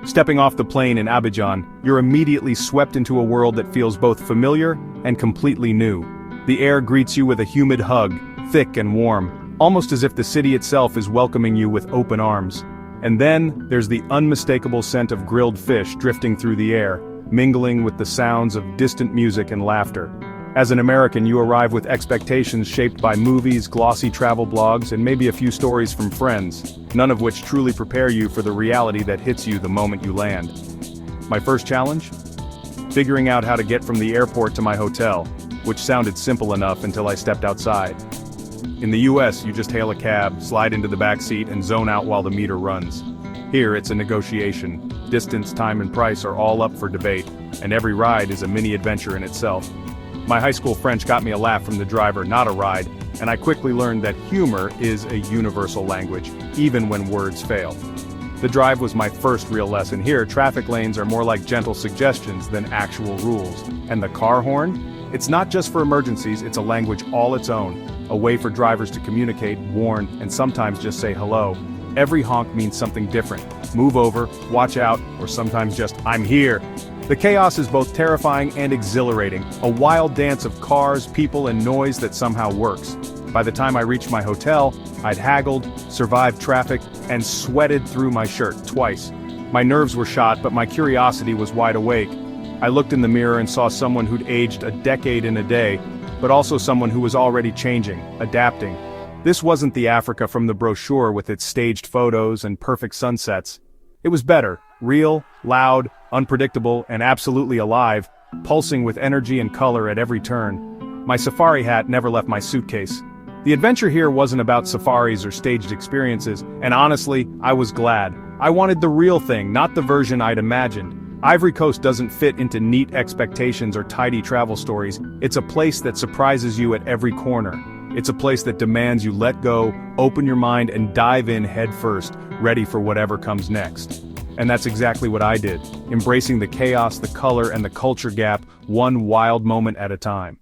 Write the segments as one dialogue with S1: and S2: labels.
S1: Stepping off the plane in Abidjan, you're immediately swept into a world that feels both familiar and completely new. The air greets you with a humid hug, thick and warm, almost as if the city itself is welcoming you with open arms. And then, there's the unmistakable scent of grilled fish drifting through the air, mingling with the sounds of distant music and laughter. As an American, you arrive with expectations shaped by movies, glossy travel blogs, and maybe a few stories from friends, none of which truly prepare you for the reality that hits you the moment you land. My first challenge? Figuring out how to get from the airport to my hotel, which sounded simple enough until I stepped outside. In the US, you just hail a cab, slide into the back seat, and zone out while the meter runs. Here, it's a negotiation. Distance, time, and price are all up for debate, and every ride is a mini adventure in itself. My high school French got me a laugh from the driver, not a ride, and I quickly learned that humor is a universal language, even when words fail. The drive was my first real lesson. Here, traffic lanes are more like gentle suggestions than actual rules. And the car horn? It's not just for emergencies, it's a language all its own, a way for drivers to communicate, warn, and sometimes just say hello. Every honk means something different. Move over, watch out, or sometimes just, I'm here. The chaos is both terrifying and exhilarating, a wild dance of cars, people, and noise that somehow works. By the time I reached my hotel, I'd haggled, survived traffic, and sweated through my shirt twice. My nerves were shot, but my curiosity was wide awake. I looked in the mirror and saw someone who'd aged a decade in a day, but also someone who was already changing, adapting. This wasn't the Africa from the brochure with its staged photos and perfect sunsets. It was better, real, loud, unpredictable, and absolutely alive, pulsing with energy and color at every turn. My safari hat never left my suitcase. The adventure here wasn't about safaris or staged experiences, and honestly, I was glad. I wanted the real thing, not the version I'd imagined. Ivory Coast doesn't fit into neat expectations or tidy travel stories. It's a place that surprises you at every corner. It's a place that demands you let go, open your mind, and dive in head first, ready for whatever comes next. And that's exactly what I did, embracing the chaos, the color, and the culture gap, one wild moment at a time.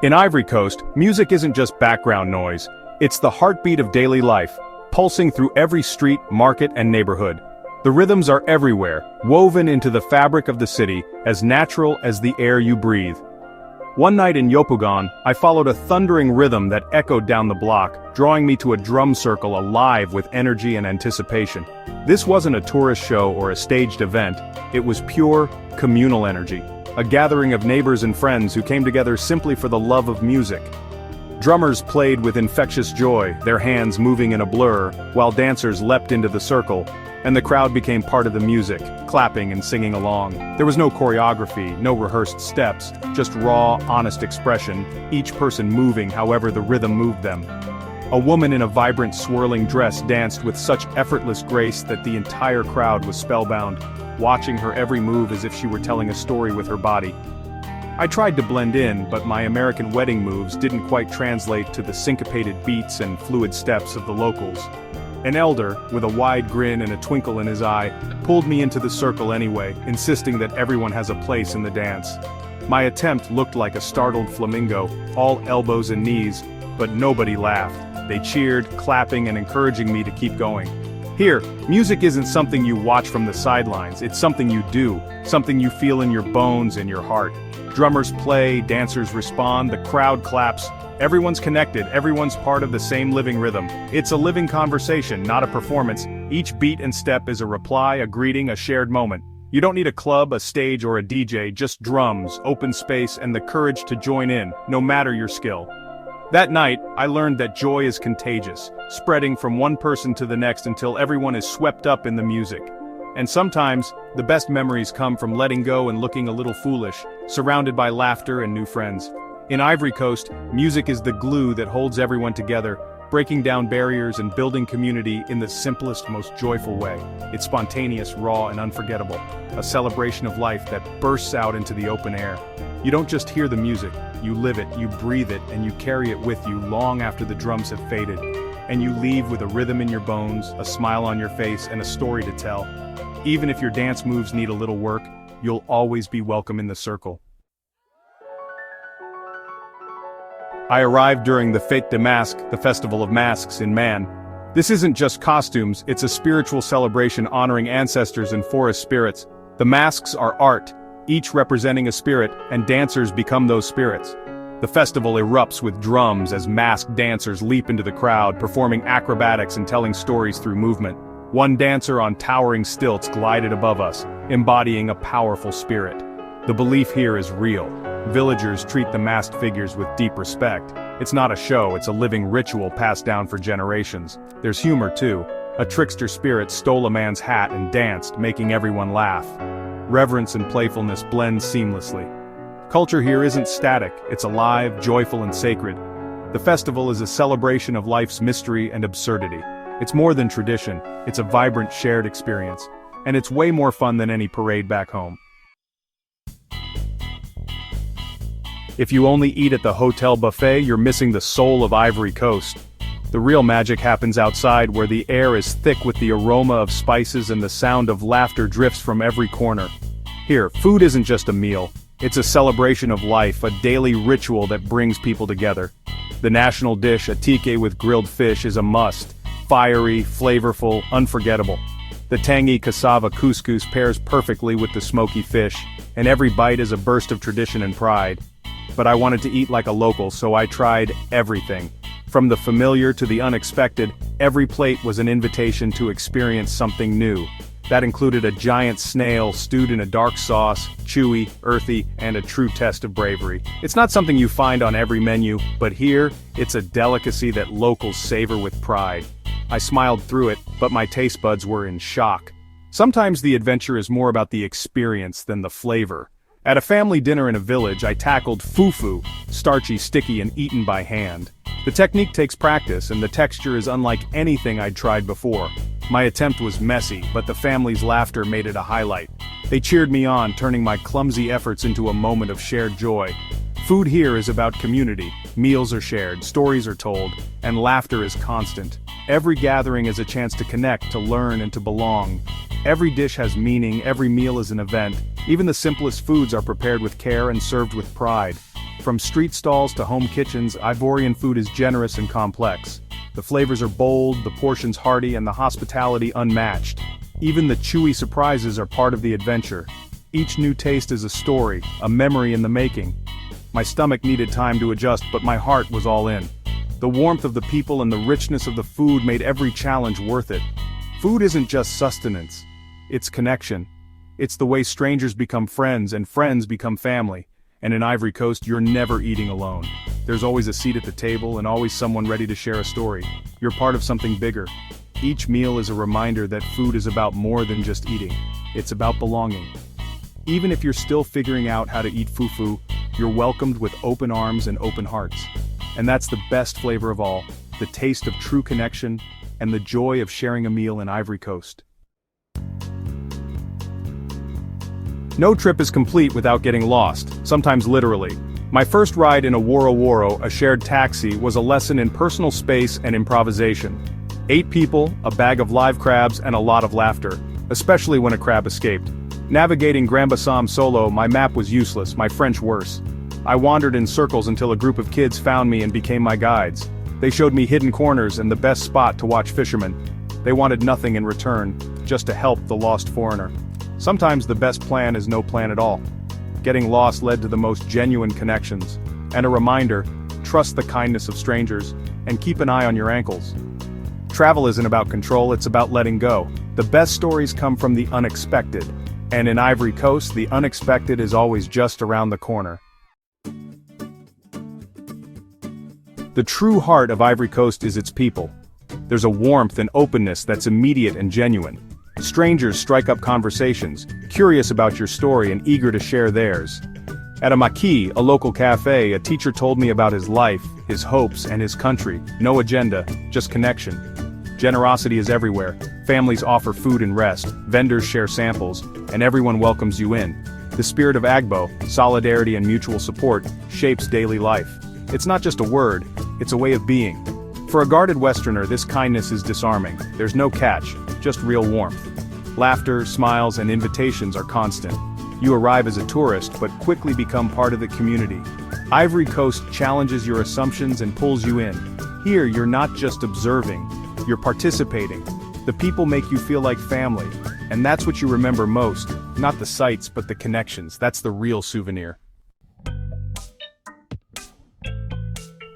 S1: In Ivory Coast, music isn't just background noise, it's the heartbeat of daily life, pulsing through every street, market, and neighborhood. The rhythms are everywhere, woven into the fabric of the city, as natural as the air you breathe. One night in Yopougon, I followed a thundering rhythm that echoed down the block, drawing me to a drum circle alive with energy and anticipation. This wasn't a tourist show or a staged event, it was pure, communal energy, a gathering of neighbors and friends who came together simply for the love of music. Drummers played with infectious joy, their hands moving in a blur, while dancers leapt into the circle, and the crowd became part of the music, clapping and singing along. There was no choreography, no rehearsed steps, just raw, honest expression, each person moving however the rhythm moved them. A woman in a vibrant, swirling dress danced with such effortless grace that the entire crowd was spellbound, watching her every move as if she were telling a story with her body. I tried to blend in, but my American wedding moves didn't quite translate to the syncopated beats and fluid steps of the locals. An elder, with a wide grin and a twinkle in his eye, pulled me into the circle anyway, insisting that everyone has a place in the dance. My attempt looked like a startled flamingo, all elbows and knees, but nobody laughed. They cheered, clapping and encouraging me to keep going. Here, music isn't something you watch from the sidelines, it's something you do, something you feel in your bones and your heart. Drummers play, dancers respond, the crowd claps. Everyone's connected, everyone's part of the same living rhythm. It's a living conversation, not a performance. Each beat and step is a reply, a greeting, a shared moment. You don't need a club, a stage, or a DJ, just drums, open space, and the courage to join in, no matter your skill. That night, I learned that joy is contagious, spreading from one person to the next until everyone is swept up in the music. And sometimes, the best memories come from letting go and looking a little foolish, surrounded by laughter and new friends. In Ivory Coast, music is the glue that holds everyone together, breaking down barriers and building community in the simplest, most joyful way. It's spontaneous, raw, and unforgettable, a celebration of life that bursts out into the open air. You don't just hear the music, you live it, you breathe it, and you carry it with you long after the drums have faded. And you leave with a rhythm in your bones, a smile on your face, and a story to tell. Even if your dance moves need a little work, you'll always be welcome in the circle. I arrived during the Fête de Masques, the Festival of Masks in Man. This isn't just costumes, it's a spiritual celebration honoring ancestors and forest spirits. The masks are art, each representing a spirit, and dancers become those spirits. The festival erupts with drums as masked dancers leap into the crowd, performing acrobatics and telling stories through movement. One dancer on towering stilts glided above us, embodying a powerful spirit. The belief here is real. Villagers treat the masked figures with deep respect. It's not a show, it's a living ritual passed down for generations. There's humor too. A trickster spirit stole a man's hat and danced, making everyone laugh. Reverence and playfulness blend seamlessly. Culture here isn't static, it's alive, joyful, and sacred. The festival is a celebration of life's mystery and absurdity. It's more than tradition, it's a vibrant shared experience. And it's way more fun than any parade back home. If you only eat at the hotel buffet, you're missing the soul of Ivory Coast. The real magic happens outside, where the air is thick with the aroma of spices and the sound of laughter drifts from every corner. Here, food isn't just a meal. It's a celebration of life, a daily ritual that brings people together. The national dish, atike with grilled fish, is a must. Fiery, flavorful, unforgettable. The tangy cassava couscous pairs perfectly with the smoky fish, and every bite is a burst of tradition and pride. But I wanted to eat like a local, so I tried everything. From the familiar to the unexpected, every plate was an invitation to experience something new. That included a giant snail stewed in a dark sauce, chewy, earthy, and a true test of bravery. It's not something you find on every menu, but here, it's a delicacy that locals savor with pride. I smiled through it, but my taste buds were in shock. Sometimes the adventure is more about the experience than the flavor. At a family dinner in a village, I tackled fufu, starchy, sticky, and eaten by hand. The technique takes practice, and the texture is unlike anything I'd tried before. My attempt was messy, but the family's laughter made it a highlight. They cheered me on, turning my clumsy efforts into a moment of shared joy. Food here is about community. Meals are shared, stories are told, and laughter is constant. Every gathering is a chance to connect, to learn, and to belong. Every dish has meaning, every meal is an event. Even the simplest foods are prepared with care and served with pride. From street stalls to home kitchens, Ivorian food is generous and complex. The flavors are bold, the portions hearty, and the hospitality unmatched. Even the chewy surprises are part of the adventure. Each new taste is a story, a memory in the making. My stomach needed time to adjust, but my heart was all in. The warmth of the people and the richness of the food made every challenge worth it. Food isn't just sustenance, it's connection. It's the way strangers become friends and friends become family. And in Ivory Coast, you're never eating alone. There's always a seat at the table and always someone ready to share a story. You're part of something bigger. Each meal is a reminder that food is about more than just eating. It's about belonging. Even if you're still figuring out how to eat fufu, you're welcomed with open arms and open hearts. And that's the best flavor of all, the taste of true connection and the joy of sharing a meal in Ivory Coast. No trip is complete without getting lost, sometimes literally. My first ride in a woro-woro, a shared taxi, was a lesson in personal space and improvisation. 8 people, a bag of live crabs, and a lot of laughter, especially when a crab escaped. Navigating Grand-Bassam solo, my map was useless, my French worse. I wandered in circles until a group of kids found me and became my guides. They showed me hidden corners and the best spot to watch fishermen. They wanted nothing in return, just to help the lost foreigner. Sometimes the best plan is no plan at all. Getting lost led to the most genuine connections. And a reminder, trust the kindness of strangers, and keep an eye on your ankles. Travel isn't about control, it's about letting go. The best stories come from the unexpected. And in Ivory Coast, the unexpected is always just around the corner. The true heart of Ivory Coast is its people. There's a warmth and openness that's immediate and genuine. Strangers strike up conversations, curious about your story and eager to share theirs. At a maquis, a local cafe, a teacher told me about his life, his hopes, and his country. No agenda, just connection. Generosity is everywhere. Families offer food and rest, vendors share samples, and everyone welcomes you in. The spirit of Agbo, solidarity and mutual support, shapes daily life. It's not just a word, it's a way of being. For a guarded Westerner, this kindness is disarming. There's no catch, just real warmth. Laughter, smiles, and invitations are constant. You arrive as a tourist, but quickly become part of the community. Ivory Coast challenges your assumptions and pulls you in. Here, you're not just observing, you're participating. The people make you feel like family, and that's what you remember most, not the sights but the connections. That's the real souvenir.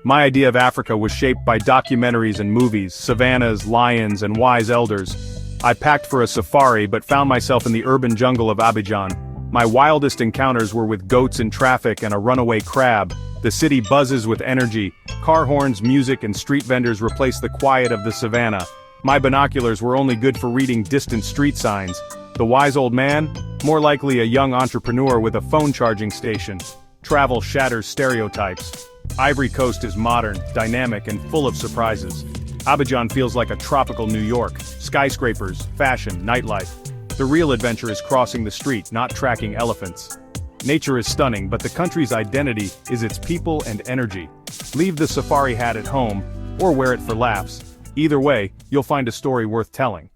S1: My idea of Africa was shaped by documentaries and movies, savannas, lions, and wise elders. I packed for a safari but found myself in the urban jungle of Abidjan. My wildest encounters were with goats in traffic and a runaway crab. The city buzzes with energy. Car horns, music, and street vendors replace the quiet of the savannah. My binoculars were only good for reading distant street signs. The wise old man? More likely a young entrepreneur with a phone charging station. Travel shatters stereotypes. Ivory Coast is modern, dynamic, and full of surprises. Abidjan feels like a tropical New York. Skyscrapers, fashion, nightlife. The real adventure is crossing the street, not tracking elephants. Nature is stunning, but the country's identity is its people and energy. Leave the safari hat at home, or wear it for laughs. Either way, you'll find a story worth telling.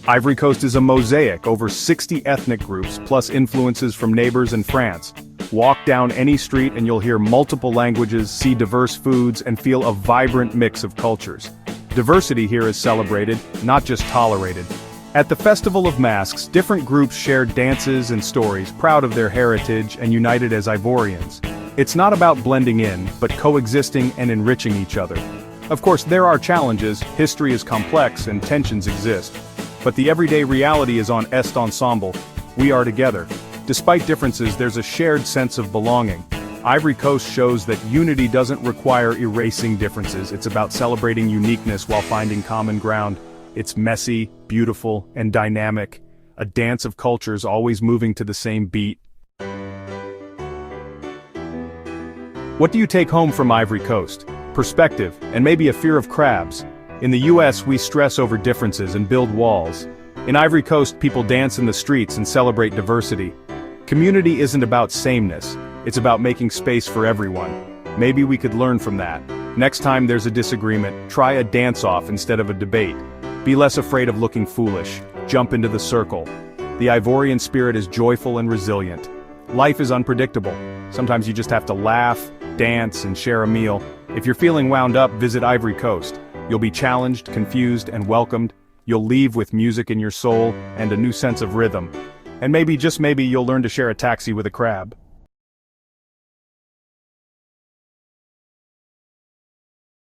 S1: Ivory Coast is a mosaic, over 60 ethnic groups, plus influences from neighbors and France. Walk down any street and you'll hear multiple languages, see diverse foods, and feel a vibrant mix of cultures. Diversity here is celebrated, not just tolerated. At the Festival of Masks, different groups share dances and stories, proud of their heritage and united as Ivorians. It's not about blending in, but coexisting and enriching each other. Of course, there are challenges, history is complex, and tensions exist. But the everyday reality is on Est Ensemble. We are together. Despite differences, there's a shared sense of belonging. Ivory Coast shows that unity doesn't require erasing differences. It's about celebrating uniqueness while finding common ground. It's messy, beautiful, and dynamic. A dance of cultures always moving to the same beat. What do you take home from Ivory Coast? Perspective, and maybe a fear of crabs. In the US, we stress over differences and build walls. In Ivory Coast, people dance in the streets and celebrate diversity. Community isn't about sameness, it's about making space for everyone. Maybe we could learn from that. Next time there's a disagreement, try a dance-off instead of a debate. Be less afraid of looking foolish. Jump into the circle. The Ivorian spirit is joyful and resilient. Life is unpredictable. Sometimes you just have to laugh, dance, and share a meal. If you're feeling wound up, visit Ivory Coast. You'll be challenged, confused, and welcomed. You'll leave with music in your soul and a new sense of rhythm. And maybe, just maybe, you'll learn to share a taxi with a crab.